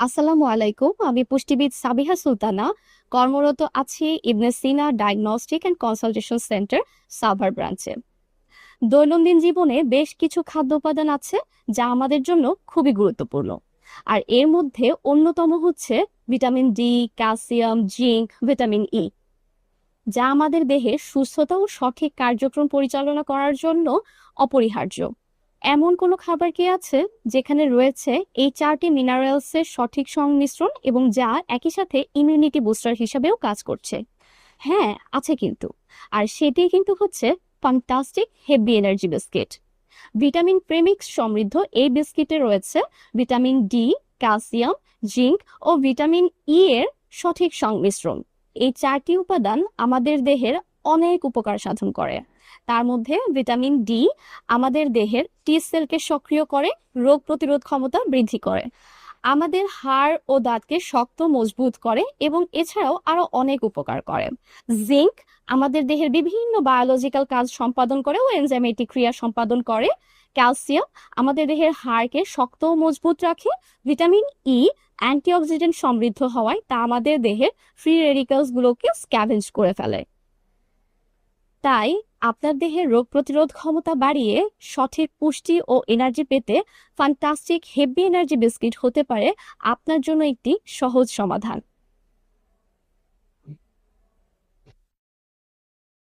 আসসালামু আলাইকুম। আমি পুষ্টিবিদ সাবিহা সুলতানা। কর্মরত আছি Ibne Sina diagnostic and consultation centre Savar ব্রাঞ্চে। দৈনন্দিন জীবনে বেশ কিছু খাদ্য উপাদান আছে যা আমাদের জন্য খুবই গুরুত্বপূর্ণ। আর এর মধ্যে অন্যতম হচ্ছে vitamin D, calcium, zinc, vitamin E, যা আমাদের দেহের সুস্থতা ও সঠিক কার্যক্রম পরিচালনা করার জন্য অপরিহার্য। এমন কোনো খাবার কি আছে যেখানে রয়েছে এই চারটি মিনারেলসের সঠিক সংমিশ্রণ এবং যা একই সাথে ইমিউনিটি বুস্টার হিসেবেও কাজ করছে? হ্যাঁ, আছে কিন্তু। আর সেটি কিন্তু হচ্ছে fantastic heavy energy biscuit. Vitamin premix সমৃদ্ধ এই বিস্কিটে রয়েছে ভিটামিন ডি, ক্যালসিয়াম, জিঙ্ক ও ভিটামিন ই এর সঠিক সংমিশ্রণ। এই চারটি উপাদান আমাদের দেহের অনেক উপকার সাধন করে। তার মধ্যে ভিটামিন ডি আমাদের দেহের টি সেলকে সক্রিয় করে, রোগ প্রতিরোধ ক্ষমতা বৃদ্ধি করে, আমাদের হাড় ও দাঁতকে শক্ত মজবুত করে এবং এছাড়াও আরো অনেক উপকার করে। জিঙ্ক আমাদের দেহের বিভিন্ন বায়োলজিক্যাল কাজ সম্পাদন করে ও এনজাইমেটিক ক্রিয়া সম্পাদন করে। ক্যালসিয়াম আমাদের দেহের হাড়কে শক্ত ও মজবুত রাখে। ভিটামিন ই অ্যান্টিঅক্সিডেন্ট সমৃদ্ধ হওয়ায় তা আমাদের দেহের ফ্রি রেডিক্যালস গুলোকে স্ক্যাভেঞ্জ করে ফেলে। তাই আপনার দেহের রোগ প্রতিরোধ ক্ষমতা বাড়িয়ে সঠিক পুষ্টি ও এনার্জি পেতে ফ্যান্টাস্টিক হেভি এনার্জি বিস্কিট হতে পারে আপনার জন্য একটি সহজ সমাধান।